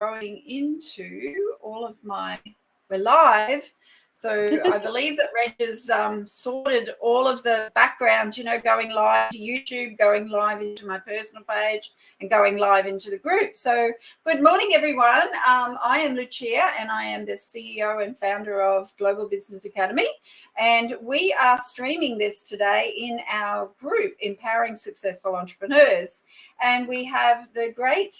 going into all of we're live. So I believe that Reg has sorted all of the background, going live to YouTube, going live into my personal page, and going live into the group. So good morning, everyone. I am Lucia, and I am the CEO and founder of Global Business Academy. And we are streaming this today in our group, Empowering Successful Entrepreneurs. And we have the great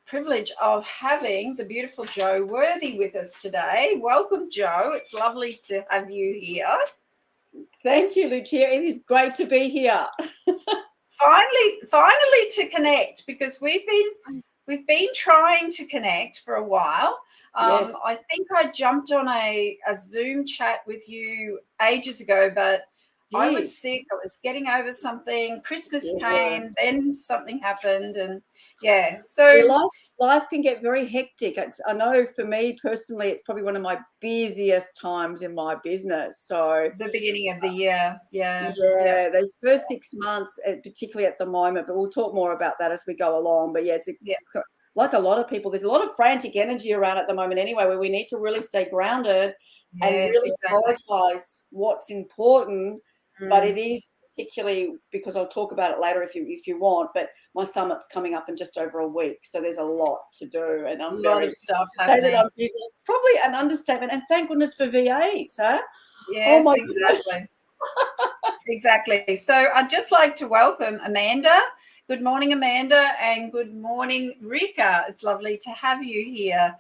privilege of having the beautiful Jo Worthy with us today. Welcome, Jo. It's lovely to have you here. Thank you, Lucia. It is great to be here. Finally to connect, because we've been trying to connect for a while. Yes. I think I jumped on a Zoom chat with you ages ago, but I was sick. I was getting over something. Christmas came, then something happened, and so life can get very hectic. I know for me personally, it's probably one of my busiest times in my business. So the beginning of the year, those first 6 months, particularly at the moment, but we'll talk more about that as we go along. But like a lot of people, there's a lot of frantic energy around at the moment anyway, where we need to really stay grounded and really prioritize what's important. But it is particularly, because I'll talk about it later if you want, but my summit's coming up in just over a week, so there's a lot to do, and I'm a lot of stuff happening. That I'm busy. Probably an understatement, and thank goodness for V8, huh? Yes, exactly. Exactly. So I'd just like to welcome Amanda. Good morning, Amanda, and good morning, Rika. It's lovely to have you here.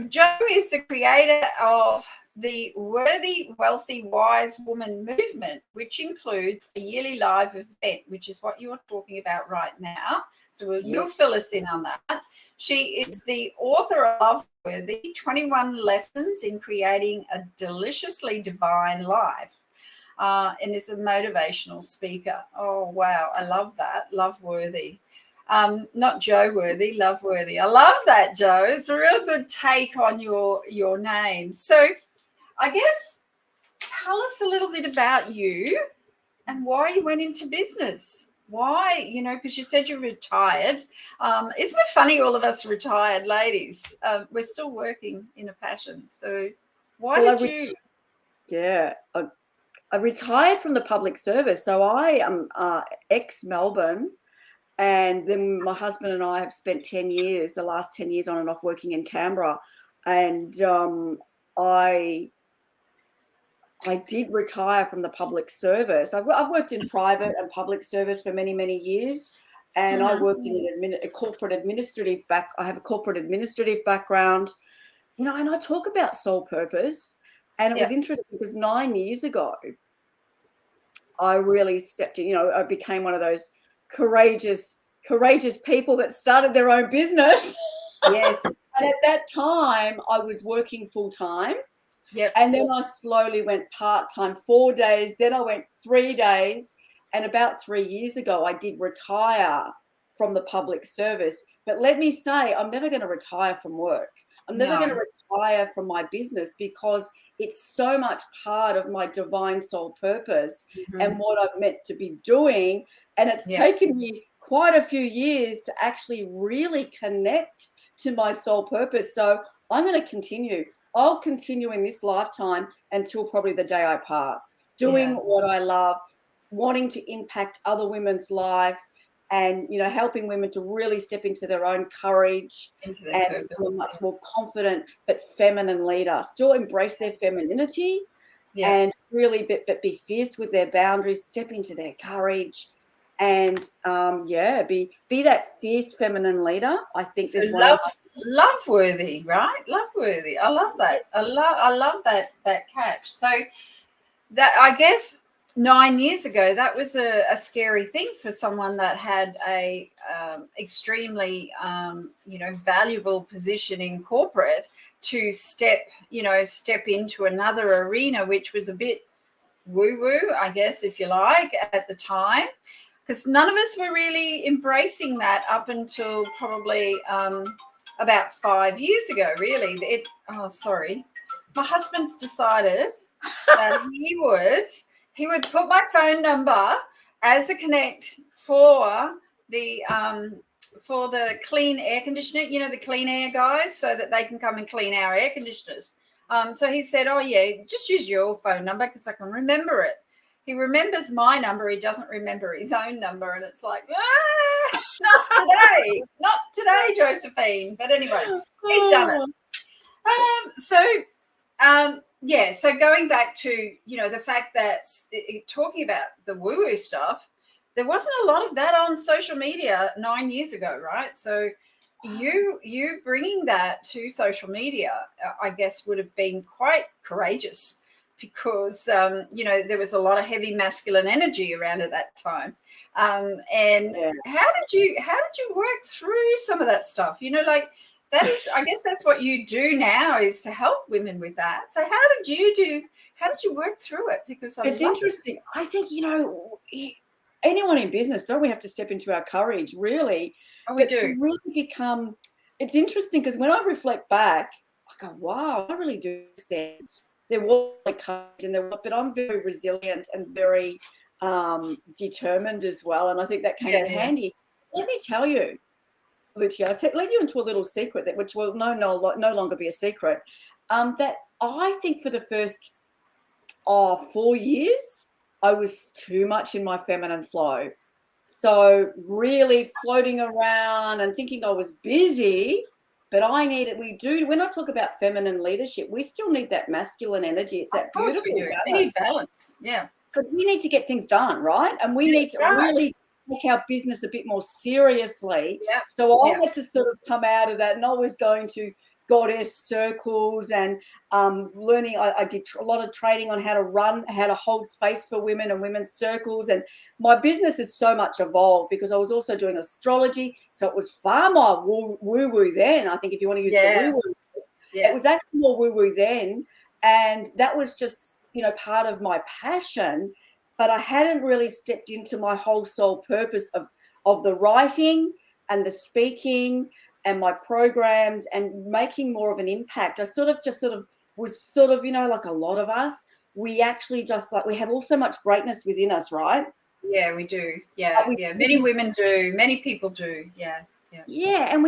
Jo is the creator of the Worthy, Wealthy, Wise Woman movement, which includes a yearly live event, which is what you're talking about right now. So you'll fill us in on that. She is the author of Love Worthy, 21 Lessons in Creating a Deliciously Divine Life, and is a motivational speaker. Oh, wow. I love that. Love Worthy. Not Jo Worthy, Love Worthy. I love that, Jo. It's a real good take on your name. So I guess tell us a little bit about you and why you went into business. Why, because you said you're retired. Isn't it funny, all of us retired ladies, we're still working in a passion. So why did you? Yeah, I retired from the public service. So I am ex-Melbourne, and then my husband and I have spent the last 10 years on and off working in Canberra. And I did retire from the public service. I've worked in private and public service for many, many years, and I worked in a corporate administrative I have a corporate administrative background, and I talk about soul purpose. And it was interesting because 9 years ago, I really stepped in. I became one of those courageous people that started their own business. Yes. And at that time, I was working full time. Yep. And then I slowly went part-time, 4 days. Then I went 3 days. And about 3 years ago, I did retire from the public service. But let me say, I'm never going to retire from work. I'm never going to retire from my business, because it's so much part of my divine soul purpose and what I'm meant to be doing. And it's taken me quite a few years to actually really connect to my soul purpose. So I'm going to continue. I'll continue in this lifetime until probably the day I pass, doing what I love, wanting to impact other women's life, and helping women to really step into their own courage and become a much more confident but feminine leader. Still embrace their femininity and really be fierce with their boundaries, step into their courage, and be that fierce feminine leader. I think so there's love worthy, right? Love worthy. I love that. I love that catch. So that, I guess, 9 years ago, that was a scary thing for someone that had a extremely valuable position in corporate, to step into another arena, which was a bit woo-woo, I guess, if you like, at the time, because none of us were really embracing that up until probably about 5 years ago, really. My husband's decided that he would put my phone number as a connect for the for the clean air conditioner, you know, the clean air guys, so that they can come and clean our air conditioners. So he said, oh, yeah, just use your phone number because I can remember it. He remembers my number. He doesn't remember his own number. And it's like, not today. Not today, Josephine. But anyway, he's done it. Yeah, so going back to, you know, the fact that talking about the woo-woo stuff, there wasn't a lot of that on social media 9 years ago, right? So you bringing that to social media, I guess, would have been quite courageous because, you know, there was a lot of heavy masculine energy around at that time. And how did you work through some of that stuff? You know, like, that is, I guess that's what you do now, is to help women with that. So how did you work through it? Because it's interesting. I think, you know, anyone in business, don't we have to step into our courage, really? Oh, we do. To really become, it's interesting because when I reflect back, I go, wow, I really do understand. There was like courage but I'm very resilient and very determined as well. And I think that came in handy. Let me tell you, Lucia, I'll let you into a little secret that which will no longer be a secret. That I think for the first 4 years, I was too much in my feminine flow. So really floating around and thinking I was busy, but I needed, when I talk about feminine leadership, we still need that masculine energy. It's that beautiful balance. We need balance, yeah. Because we need to get things done, right? And we need to really take our business a bit more seriously. Yeah. So I had to sort of come out of that, and I was going to goddess circles and learning. I did a lot of training on how to hold space for women and women's circles. And my business has so much evolved because I was also doing astrology. So it was far more woo-woo then. I think if you want to use the woo-woo, it was actually more woo-woo then. And that was just, you know, part of my passion. But I hadn't really stepped into my whole soul purpose of the writing and the speaking and my programs and making more of an impact. I was, you know, like a lot of us, we actually just we have all so much greatness within us, right? Yeah, we do. Yeah, Many women do. Many people do. Yeah. And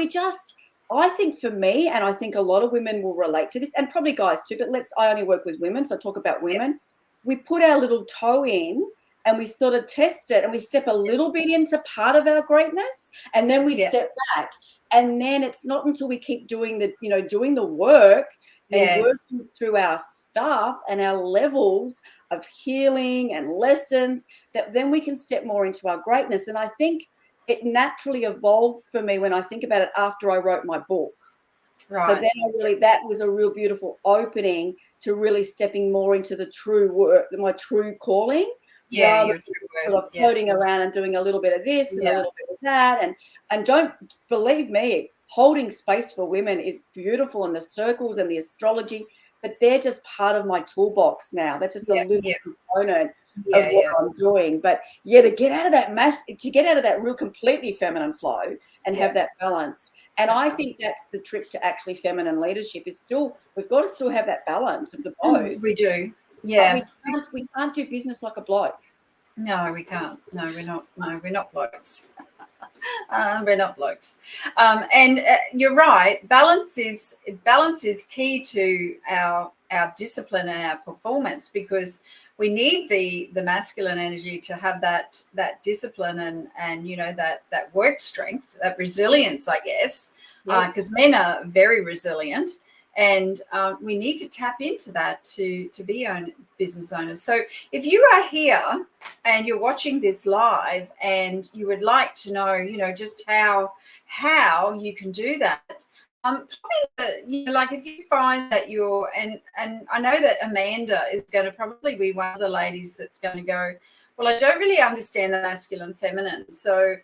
I think for me, and I think a lot of women will relate to this, and probably guys too, but I only work with women, so I talk about women. Yep. We put our little toe in and we sort of test it and we step a little bit into part of our greatness and then we step back. And then it's not until we keep doing the work and working through our stuff and our levels of healing and lessons that then we can step more into our greatness. And I think it naturally evolved for me when I think about it after I wrote my book. Right. So then that was a real beautiful opening to really stepping more into the true work, my true calling. Yeah, you're sort of floating around and doing a little bit of this and a little bit of that. And don't believe me, holding space for women is beautiful, and the circles and the astrology, but they're just part of my toolbox now. That's just a little component of what I'm doing. But to get out of that real completely feminine flow and have that balance. And I think that's the trick to actually feminine leadership is we've got to still have that balance of the both. We do. Yeah. But we can't do business like a bloke. No, we can't. No, we're not. No, we're not blokes. We're not blokes. And you're right. Balance is key to our discipline and our performance, because we need the masculine energy to have that discipline and you know that work strength, that resilience, I guess, because men are very resilient. And we need to tap into that to be business owners. So if you are here and you're watching this live and you would like to know, you know, just how you can do that, probably, like if you find that you're, and I know that Amanda is going to probably be one of the ladies that's going to go, well, I don't really understand the masculine feminine. So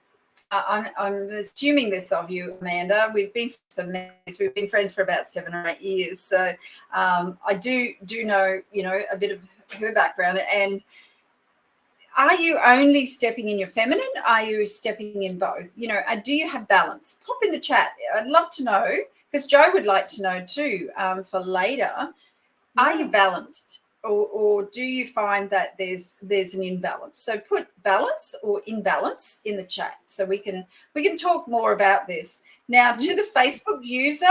I'm assuming this of you, Amanda. We've been friends for about 7 or 8 years, so I do know, you know, a bit of her background. And are you only stepping in your feminine? Are you stepping in both? You know, do you have balance? Pop in the chat. I'd love to know, because Joe would like to know too, for later. Are you balanced, or do you find that there's an imbalance? So put balance or imbalance in the chat so we can talk more about this. Now, to the Facebook user,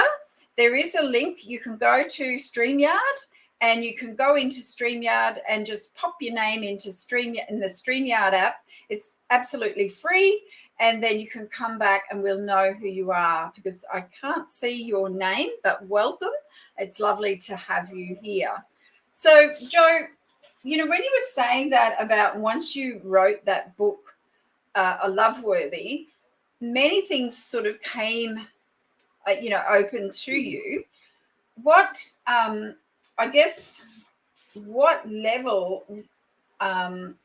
there is a link. You can go to StreamYard, and you can go into StreamYard and just pop your name into in the StreamYard app. It's absolutely free, and then you can come back and we'll know who you are, because I can't see your name, but welcome. It's lovely to have you here. So, Jo, you know, when you were saying that about once you wrote that book, A Loveworthy, many things sort of came, you know, open to you. What, I guess, what level, what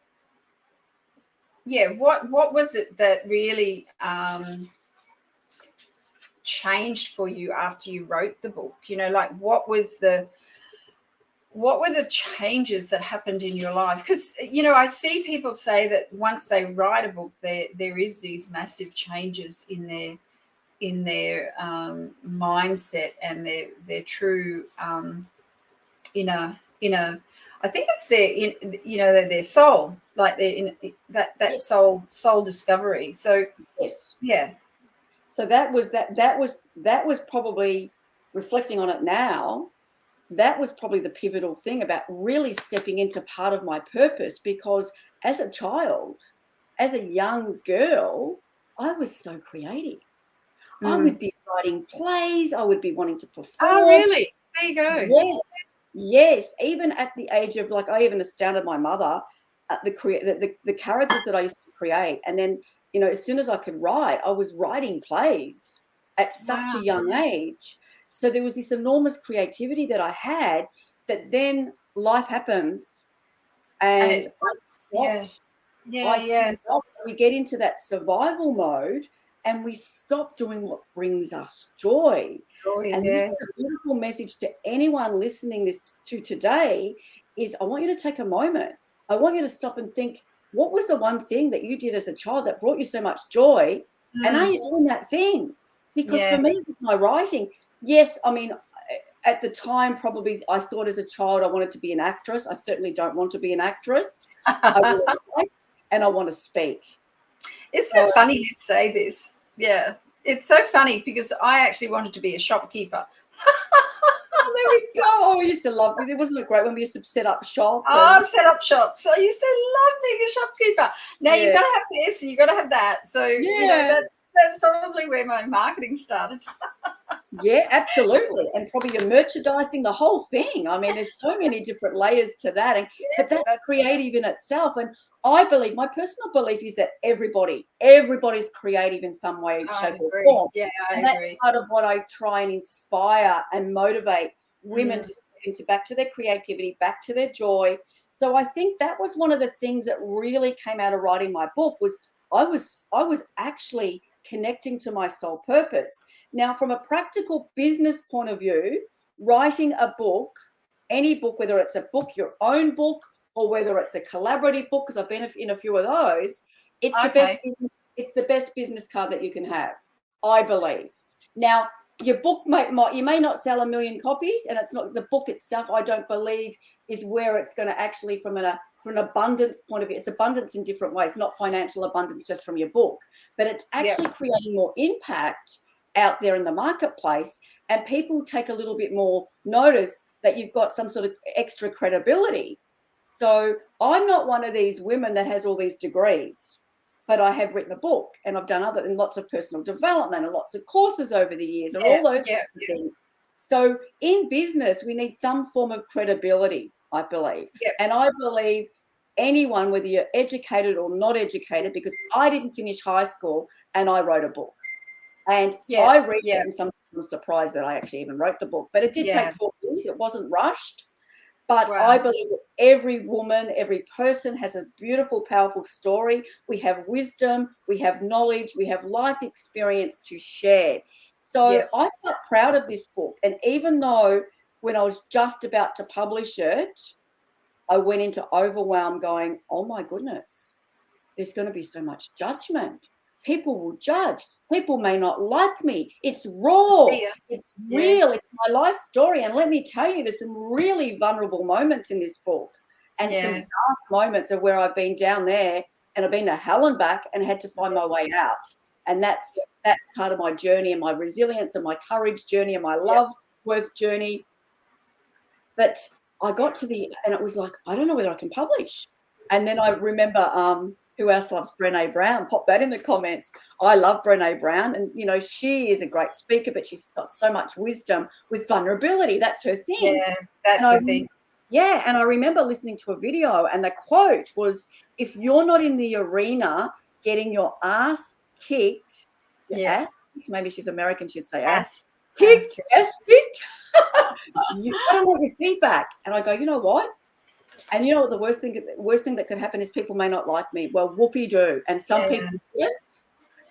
was it that really changed for you after you wrote the book? You know, like what were the changes that happened in your life? Because, you know, I see people say that once they write a book, there is these massive changes in their mindset and their true inner. I think it's their soul, like that Yes. soul discovery. So Yes. yeah. So that was probably, reflecting on it now, that was probably the pivotal thing about really stepping into part of my purpose, because as a child, as a young girl, I was so creative. I would be writing plays. I would be wanting to perform. Oh, really? There you go. Yeah. Yes. Even at the age of, like, I even astounded my mother at the characters that I used to create. And then, you know, as soon as I could write, I was writing plays at such a young age. So there was this enormous creativity that I had, that then life happens and I stop. We get into that survival mode and we stop doing what brings us joy. And this is a beautiful message to anyone listening this to today is, I want you to take a moment. I want you to stop and think, what was the one thing that you did as a child that brought you so much joy? And are you doing that thing? Because for me, with my writing, yes, I mean, at the time, probably I thought as a child I wanted to be an actress. I certainly don't want to be an actress. I want to write and I want to speak. Isn't it funny you say this? Yeah, it's so funny because I actually wanted to be a shopkeeper. Oh, there we go. Oh, we used to love it. Wasn't it great when we used to set up shop? Set up shops. I used to love being a shopkeeper. Now you've got to have this and you've got to have that. So you know that's probably where my marketing started. Yeah, absolutely. And probably your merchandising, the whole thing. I mean, there's so many different layers to that. But that's creative in itself. And I believe, my personal belief is that everybody's creative in some way, shape, or form. Yeah, and that's part of what I try and inspire and motivate women to step into, back to their creativity, back to their joy. So I think that was one of the things that really came out of writing my book, was I was actually connecting to my soul purpose. Now, from a practical business point of view, writing a book, any book, whether it's a book, your own book, or whether it's a collaborative book, because I've been in a few of those, it's the best business. It's the best business card that you can have, I believe. Now, your book you may not sell 1 million copies, and it's not the book itself. I don't believe is where it's going to actually, from an abundance point of view. It's abundance in different ways, not financial abundance just from your book, but it's actually creating more impact out there in the marketplace, and people take a little bit more notice that you've got some sort of extra credibility. So I'm not one of these women that has all these degrees, but I have written a book, and I've done and lots of personal development and lots of courses over the years, and all those things. So in business, we need some form of credibility, I believe. And I believe anyone, whether you're educated or not educated, because I didn't finish high school and I wrote a book. And I read it, and some people were surprised that I actually even wrote the book. But it did take 4 years. It wasn't rushed. But I believe that every woman, every person has a beautiful, powerful story. We have wisdom, we have knowledge, we have life experience to share. So I felt proud of this book. And even though when I was just about to publish it, I went into overwhelm going, oh my goodness, there's going to be so much judgment. People will judge. people may not like me. It's raw. It's real. It's my life story. And let me tell you, there's some really vulnerable moments in this book, and some dark moments of where I've been down there and I've been to hell and back and had to find my way out. And that's part of my journey and my resilience and my courage journey and my love worth journey. But I got to and it was like, I don't know whether I can publish. And then I remember, who else loves Brené Brown? Pop that in the comments. I love Brené Brown. And, you know, she is a great speaker, but she's got so much wisdom with vulnerability. That's her thing. Yeah, that's her thing. Yeah, and I remember listening to a video, and the quote was, if you're not in the arena getting your ass kicked, maybe she's American, she'd say ass kicked, you gotta want your feedback. And I go, you know what? And you know what the worst thing that could happen is people may not like me. Well, whoopee-doo. And some people did,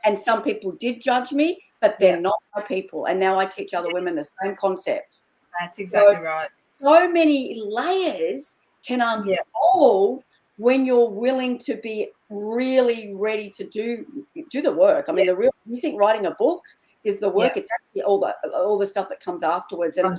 and some people did judge me, but they're not my people. And now I teach other women the same concept. That's exactly right. So many layers can unfold when you're willing to be really ready to do the work. I mean, you think writing a book is the work? It's actually all the stuff that comes afterwards. And I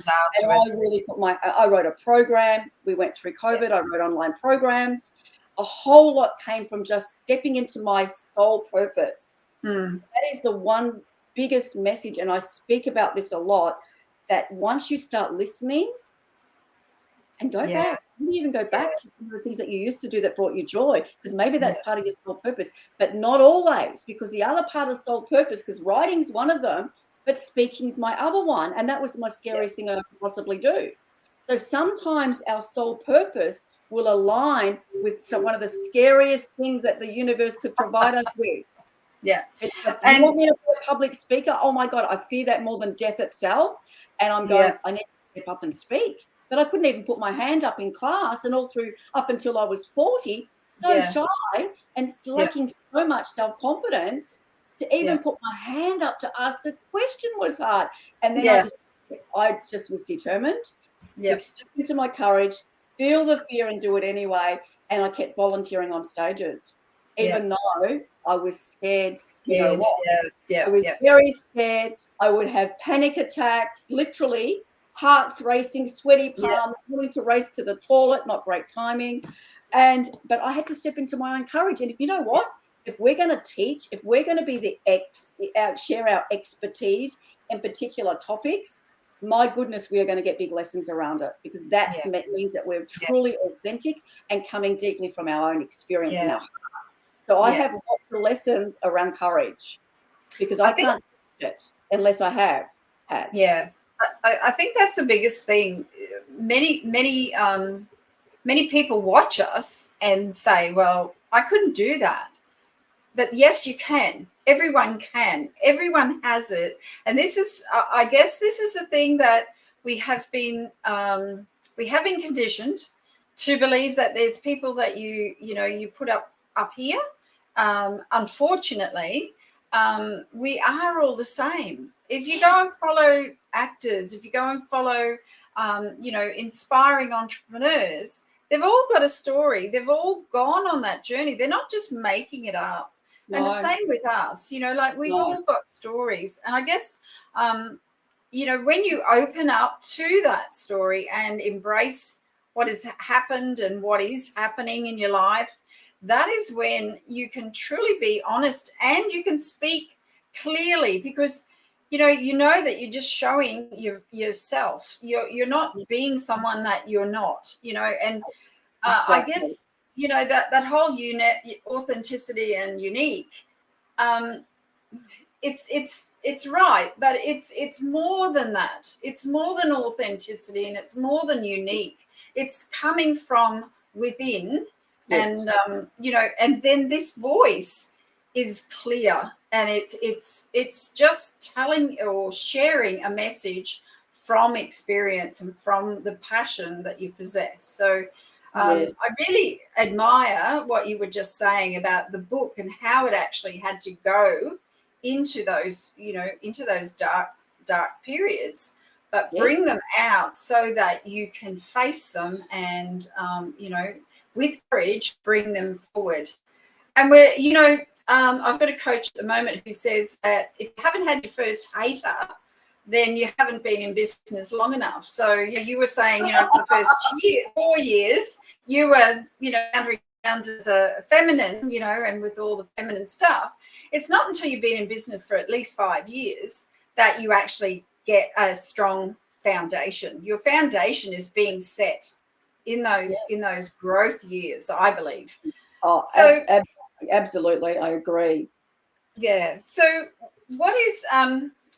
really I wrote a program. We went through COVID. I wrote online programs. A whole lot came from just stepping into my soul purpose. That is the one biggest message, and I speak about this a lot, that once you start listening, and go back. Maybe even go back to some of the things that you used to do that brought you joy, because maybe that's part of your soul purpose, but not always, because the other part of soul purpose, because writing's one of them, but speaking's my other one, and that was my scariest thing I could possibly do. So sometimes our soul purpose will align with one of the scariest things that the universe could provide us with. Yeah. And you want me to be a public speaker? Oh my God, I fear that more than death itself. And I'm going, I need to step up and speak. But I couldn't even put my hand up in class, and up until I was 40, so shy and lacking so much self-confidence to even put my hand up to ask a question was hard. And then I just was determined to step into my courage, feel the fear and do it anyway. And I kept volunteering on stages, even though I was scared. You know what? I was very scared. I would have panic attacks, literally. Hearts racing, sweaty palms, wanting to race to the toilet, not great timing. But I had to step into my own courage. And if you know what? If we're going to teach, if we're going to be share our expertise in particular topics, my goodness, we are going to get big lessons around it, because that means that we're truly authentic and coming deeply from our own experience in our hearts. So I have lots of lessons around courage, because I can't teach it unless I have had. Yeah. I think that's the biggest thing. Many people watch us and say, well, I couldn't do that. But yes, you can. Everyone can. Everyone has it. And this is, I guess this is the thing that we have been conditioned to believe, that there's people that you put up here. Unfortunately, we are all the same. If you go and follow actors, if you go and follow, inspiring entrepreneurs, they've all got a story. They've all gone on that journey. They're not just making it up. No. And the same with us, we've all got stories. And I guess, when you open up to that story and embrace what has happened and what is happening in your life, that is when you can truly be honest and you can speak clearly, because you know that you're just showing yourself. You're not being someone that you're not. And I guess that whole authenticity and unique. It's right, but it's more than that. It's more than authenticity, and it's more than unique. It's coming from within. Yes. And and then this voice is clear, and it's just telling or sharing a message from experience and from the passion that you possess. So I really admire what you were just saying about the book and how it actually had to go into those dark periods, but bring them out so that you can face them and with courage bring them forward. And we're I've got a coach at the moment who says that if you haven't had your first hater, then you haven't been in business long enough. So you were saying, for the first 4 years, you were, boundary around as a feminine, and with all the feminine stuff. It's not until you've been in business for at least 5 years that you actually get a strong foundation. Your foundation is being set in those growth years, I believe. Oh, so absolutely, I agree. Yeah. So what is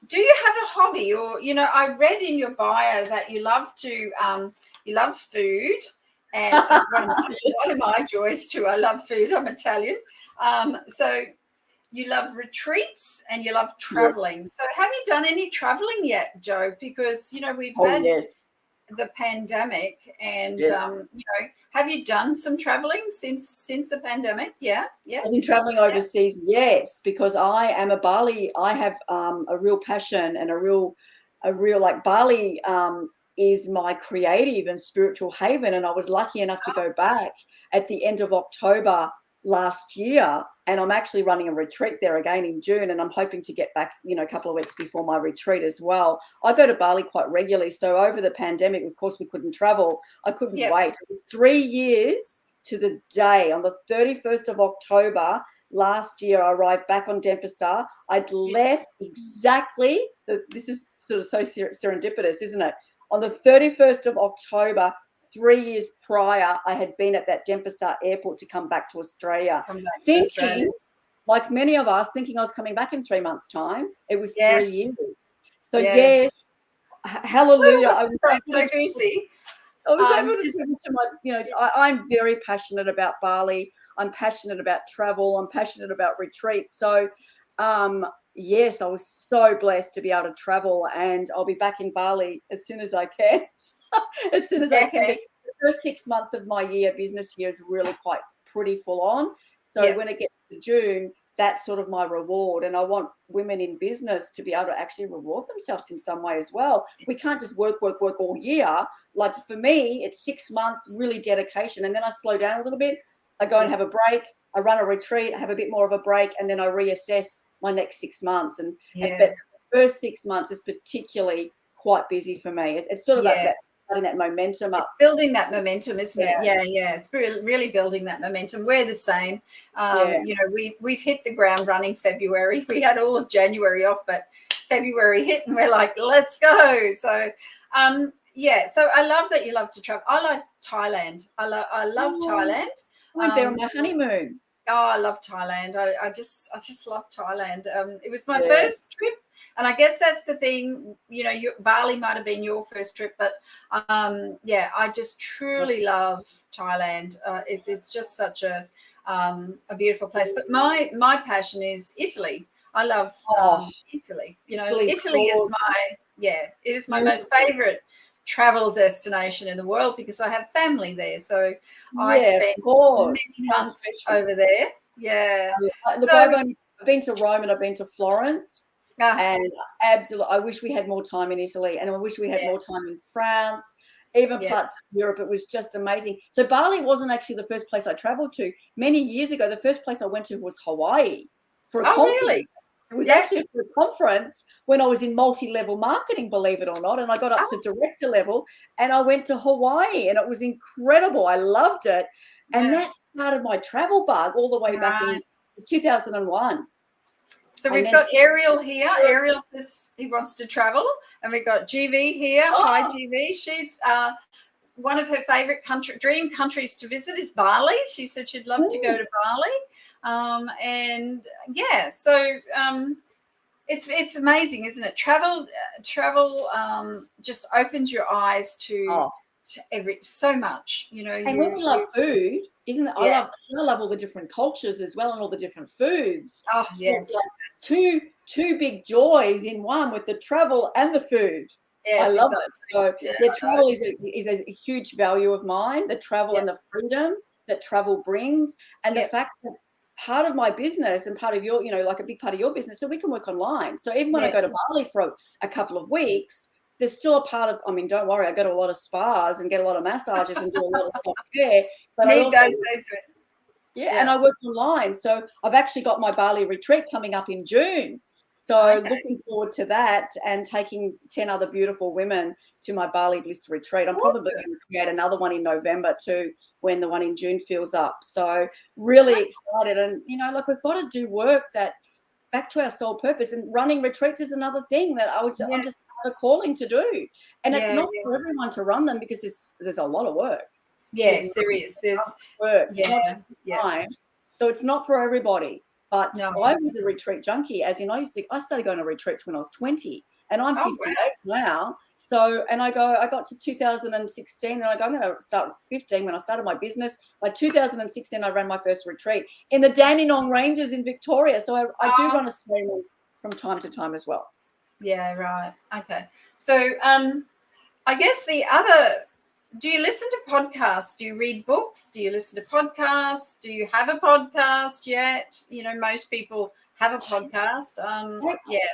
do you have a hobby, or I read in your bio that you love food, and one of my joys too. I love food. I'm Italian. So you love retreats and you love traveling. Yes. So have you done any traveling yet, Joe? Because we've had the pandemic, and have you done some traveling since the pandemic? Yeah. I've been traveling overseas, yes, because I am a Bali. I have a real passion and a real like Bali is my creative and spiritual haven, and I was lucky enough to go back at the end of October last year, and I'm actually running a retreat there again in June, and I'm hoping to get back a couple of weeks before my retreat as well. I go to Bali quite regularly, so over the pandemic, of course, we couldn't travel. I couldn't wait. It was 3 years to the day. On the 31st of October last year, I arrived back on Denpasar. I'd left exactly, this is sort of so serendipitous, isn't it? On the 31st of October, 3 years prior, I had been at that Denpasar airport to come back to Australia, thinking, like many of us, thinking I was coming back in 3 months' time. It was 3 years. So yes, hallelujah. I was so juicy. I was able to my, I'm very passionate about Bali. I'm passionate about travel. I'm passionate about retreats. So, yes, I was so blessed to be able to travel, and I'll be back in Bali as soon as I can. As soon as I can. The first 6 months of my business year is really quite pretty full on. So when it gets to June, that's sort of my reward. And I want women in business to be able to actually reward themselves in some way as well. We can't just work all year. Like for me, it's 6 months, really dedication. And then I slow down a little bit. I go and have a break. I run a retreat, I have a bit more of a break, and then I reassess my next 6 months. But the first 6 months is particularly quite busy for me. It's sort of that momentum up. It's building that momentum, isn't it? Yeah. It's really building that momentum. We're the same. We've hit the ground running February. We had all of January off, but February hit and we're like, let's go. So so I love that you love to travel. I like Thailand. I love Thailand. I went there on my honeymoon. Oh, I love Thailand. I just love Thailand. It was my first trip. And I guess that's the thing, Bali might have been your first trip, but I just truly love Thailand. It's just such a beautiful place. But my passion is Italy. I love Italy. Italy is my most favorite travel destination in the world because I have family there. So I spent many months over there. Yeah. Look, I've been to Rome and I've been to Florence. And absolutely, I wish we had more time in Italy, and I wish we had more time in France, even parts of Europe. It was just amazing. So Bali wasn't actually the first place I traveled to. Many years ago, the first place I went to was Hawaii for a conference. Really? It was actually for a conference when I was in multi-level marketing, believe it or not, and I got up to director level, and I went to Hawaii, and it was incredible. I loved it, and that started my travel bug all the way back in 2001. So we've got Ariel here. Ariel says he wants to travel. And we've got GV here. Hi, GV. She's one of her favorite dream countries to visit is Bali. She said she'd love to go to Bali. So it's amazing, isn't it? Travel just opens your eyes to so much, And when we love food, isn't it? I love all the different cultures as well and all the different foods. Oh, yes. So it's like two big joys in one with the travel and the food. Yes, I love it. So travel is a huge value of mine. The travel and the freedom that travel brings, and the fact that part of my business and part of your, like a big part of your business, so we can work online. So even when I go to Bali for a couple of weeks, there's still a part of, don't worry, I go to a lot of spas and get a lot of massages and do a lot of self-care. But I also Yeah, and I work online. So I've actually got my Bali retreat coming up in June. So looking forward to that and taking 10 other beautiful women to my Bali Bliss retreat. I'm probably going to create another one in November too, when the one in June fills up. So really excited. And, you know, like we've got to do work that back to our soul purpose, and running retreats is another thing that I'm just have a calling to do. And it's not for everyone to run them because there's a lot of work. Yes, there is. There's work, not just time. So it's not for everybody. But I was a retreat junkie, as in I started going to retreats when I was 20, and I'm 58 now. So, and I got to 2016, and I go, I'm going to start 15 when I started my business. By 2016, I ran my first retreat in the Dandenong Ranges in Victoria. So I do run a small from time to time as well. Yeah, right. Okay. So I guess do you listen to podcasts? Do you read books? Do you listen to podcasts? Do you have a podcast yet? You know, most people have a podcast. I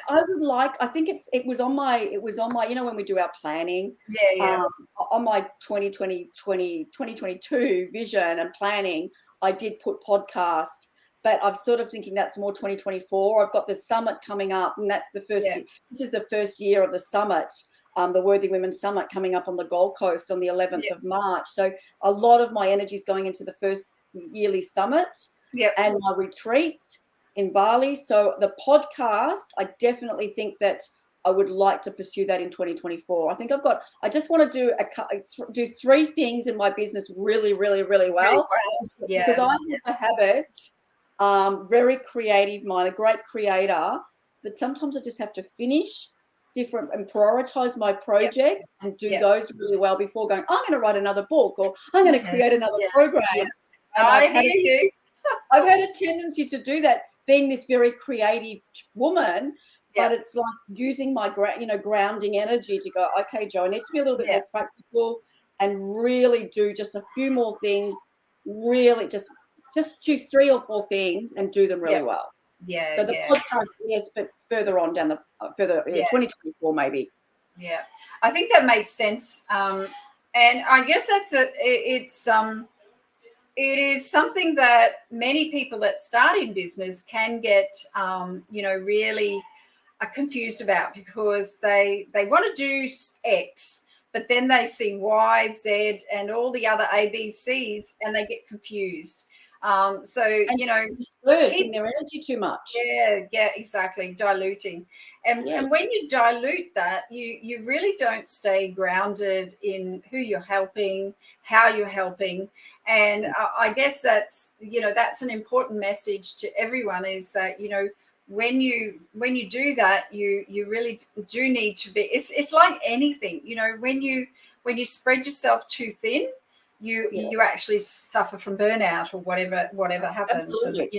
would like, I think it was on my, you know, when we do our planning, on my 2022 vision and planning, I did put podcast, but I'm sort of thinking that's more 2024. I've got the summit coming up, and that's the first, this is the first year of the summit. The Worthy Women Summit coming up on the Gold Coast on the 11th of March. So a lot of my energy is going into the first yearly summit and my retreats in Bali. So the podcast, I definitely think that I would like to pursue that in 2024. I think I just want to do 3 things in my business really, really, really well. Because I have a habit, very creative mind, a great creator, but sometimes I just have to finish different and prioritize my projects and do those really well before going, I'm going to write another book, or I'm going to create another program. And I've had a tendency to do that, being this very creative woman, but it's like using my grounding energy to go, okay, Joe, I need to be a little bit more practical and really do just a few more things, really just choose 3 or 4 things and do them really well. So the podcast, yes, but further on down the 2024 maybe. Yeah, I think that makes sense. And I guess it is something that many people that start in business can get, really confused about, because they want to do X, but then they see Y, Z, and all the other ABCs, and they get confused. Dispersing their energy too much. Yeah, exactly. Diluting. And when you dilute that, you really don't stay grounded in who you're helping, how you're helping. And I guess that's an important message to everyone, is that, when you do that, you really do need to be, it's like anything, when you spread yourself too thin, you actually suffer from burnout or whatever happens. Absolutely.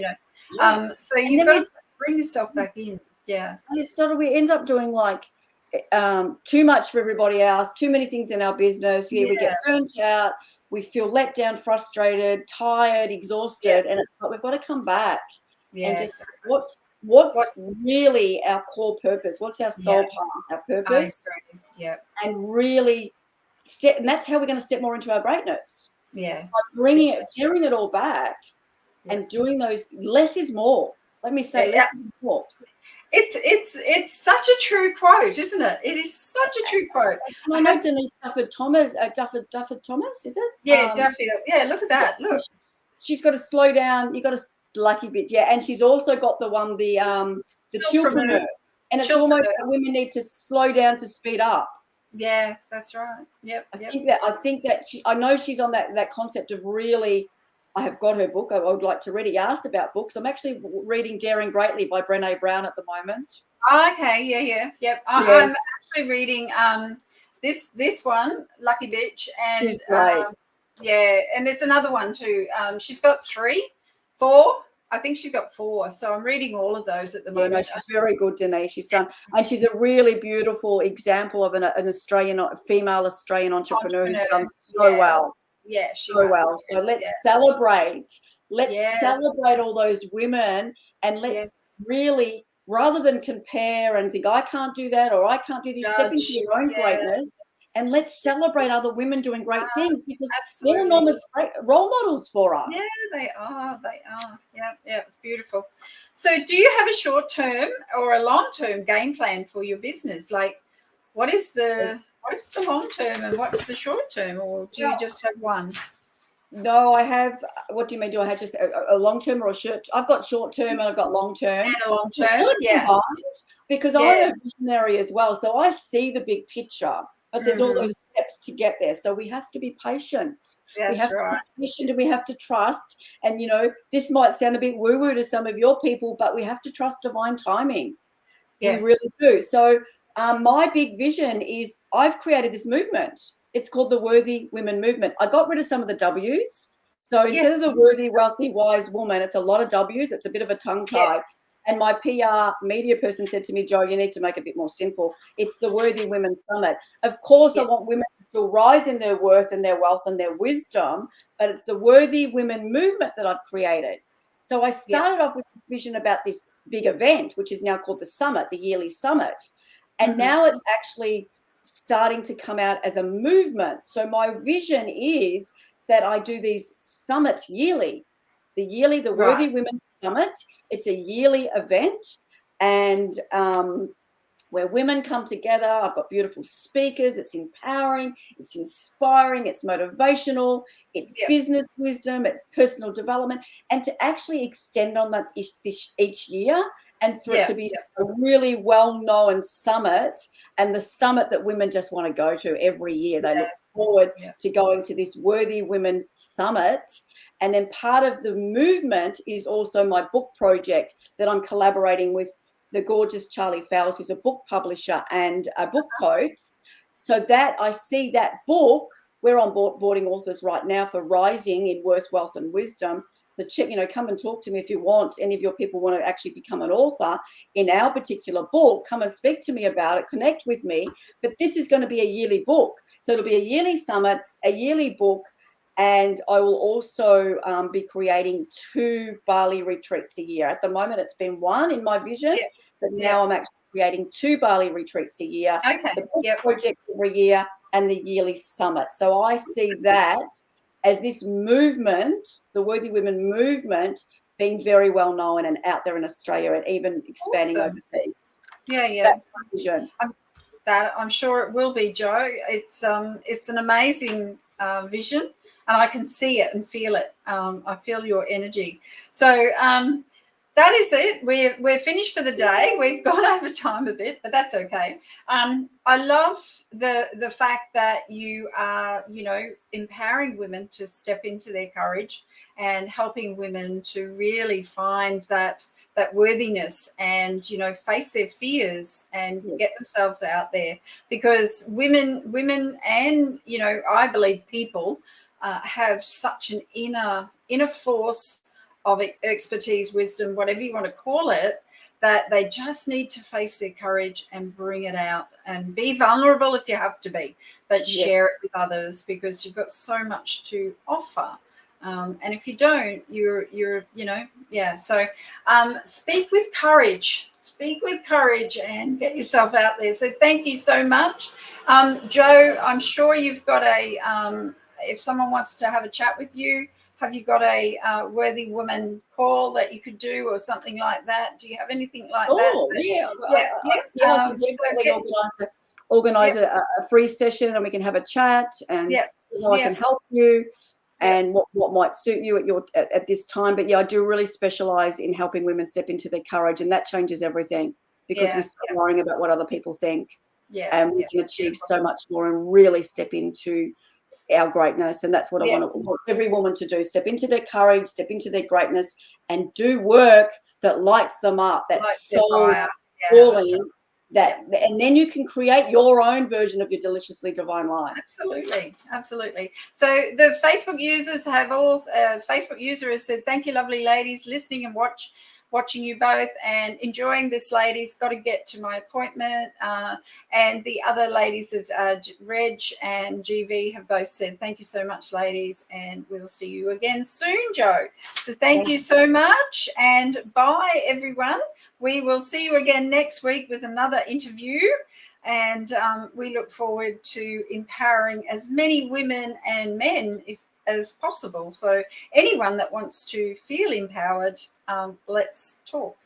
And, so you've got to bring yourself back in. Yeah. And it's sort of, we end up doing like too much for everybody else, too many things in our business. We get burnt out, we feel let down, frustrated, tired, exhausted, and it's like we've got to come back and just what's really our core purpose? What's our soul path, our purpose? And really and that's how we're going to step more into our greatness. By bringing it all back and doing those. Less is more. Let me say, less is more. It's such a true quote, isn't it? It is such a true quote. I know Denise Dufford Thomas. Dufford Thomas, is it? Yeah, Duffy. Yeah, look at that. Look, she's got to slow down. You got a lucky bit, and she's also got the chillpreneur, and it's almost that women need to slow down to speed up. Yes, that's right. I think that I know she's on that concept of really. I have got her book. I would like to read it. You asked about books. I'm actually reading Daring Greatly by Brené Brown at the moment. Oh, okay, yep. I'm actually reading this one, Lucky Bitch, and she's great. And there's another one too. She's got 4. I think she's got 4. So I'm reading all of those at the moment. No, she's very good, Denise. She's done, and she's a really beautiful example of an female Australian entrepreneur who's done so well. Yeah, so well. So let's celebrate. Let's celebrate all those women, and let's really, rather than compare and think I can't do that or I can't do this, step into your own greatness and let's celebrate other women doing great things, because they're Absolutely. enormous great role models for us. Yeah, they are. They are. Yeah, yeah, it's beautiful. So, do you have a short-term or a long-term game plan for your business? Like, what is the long-term and what's the short-term, or do you just have one? No, I have. What do you mean? Do I have just a long term or a short? I've got short term and I've got long term. And a long-term, yeah. Because Yeah. I'm a visionary as well, so I see the big picture. But there's all Mhm. those steps to get there, so we have to be patient. We That's have to right. be patient, and we have to trust. And this might sound a bit woo-woo to some of your people, but we have to trust divine timing. We Yes. really do. So my big vision is I've created this movement. It's called the Worthy Women Movement. I got rid of some of the W's. So instead of Yes. the worthy, wealthy, wise woman, it's a lot of W's. It's a bit of a tongue tie. Yeah. And my PR media person said to me, Jo, you need to make it a bit more simple. It's the Worthy Women Summit. Of course, I Yeah. want women to still rise in their worth and their wealth and their wisdom, but it's the Worthy Women Movement that I've created. So I started off with a vision about this big event, which is now called the Summit, the yearly summit. And now it's actually starting to come out as a movement. So my vision is that I do these summits yearly. The Worthy Women Summit. It's a yearly event, and where women come together. I've got beautiful speakers. It's empowering, it's inspiring, it's motivational, it's business wisdom, it's personal development, and to actually extend on that each year, and for it to be a really well-known summit, and the summit that women just want to go to every year. They look forward to going to this Worthy Women Summit. And then part of the movement is also my book project that I'm collaborating with the gorgeous Charlie Fowles, who's a book publisher and a book coach. So that I see that book, we're onboarding authors right now for rising in worth, wealth, and wisdom. So check, come and talk to me if you want. Any of your people want to actually become an author in our particular book, come and speak to me about it, connect with me. But this is going to be a yearly book. So it'll be a yearly summit, a yearly book, and I will also be creating 2 Bali retreats a year. At the moment, it's been 1 in my vision, but now I'm actually creating 2 Bali retreats a year. Okay. The book project every year and the yearly summit. So I see that as this movement, the Worthy Women movement, being very well known and out there in Australia and even expanding overseas. Yeah. That's my vision. I'm sure it will be, Jo. It's an amazing vision, and I can see it and feel it. I feel your energy. So that is it. We're finished for the day. We've gone over time a bit, but that's okay. I love the fact that you are, empowering women to step into their courage and helping women to really find that worthiness and face their fears and get themselves out there, because women and I believe people have such an inner force of expertise, wisdom, whatever you want to call it, that they just need to face their courage and bring it out and be vulnerable if you have to be, but share it with others, because you've got so much to offer. And if you don't, you're So speak with courage. Speak with courage and get yourself out there. So thank you so much, Jo. I'm sure you've got if someone wants to have a chat with you, have you got a Worthy Woman call that you could do or something like that? Do you have anything like that? I can definitely organise a free session, and we can have a chat, and how I can help you. And what might suit you at this time. But I do really specialise in helping women step into their courage, and that changes everything, because we stop worrying about what other people think, and we can achieve so much more and really step into our greatness. And that's what I want every woman to do: step into their courage, step into their greatness, and do work that lights them up, that soul calling. And then you can create your own version of your deliciously divine life. Absolutely. So the Facebook users have all Facebook user has said, thank you, lovely ladies, listening and watching you both and enjoying this. Ladies, got to get to my appointment. And the other ladies of Reg and GV have both said, thank you so much, ladies, and we'll see you again soon, Jo. So thank you so much, and bye, everyone. We will see you again next week with another interview. And we look forward to empowering as many women and men as possible. So anyone that wants to feel empowered, let's talk.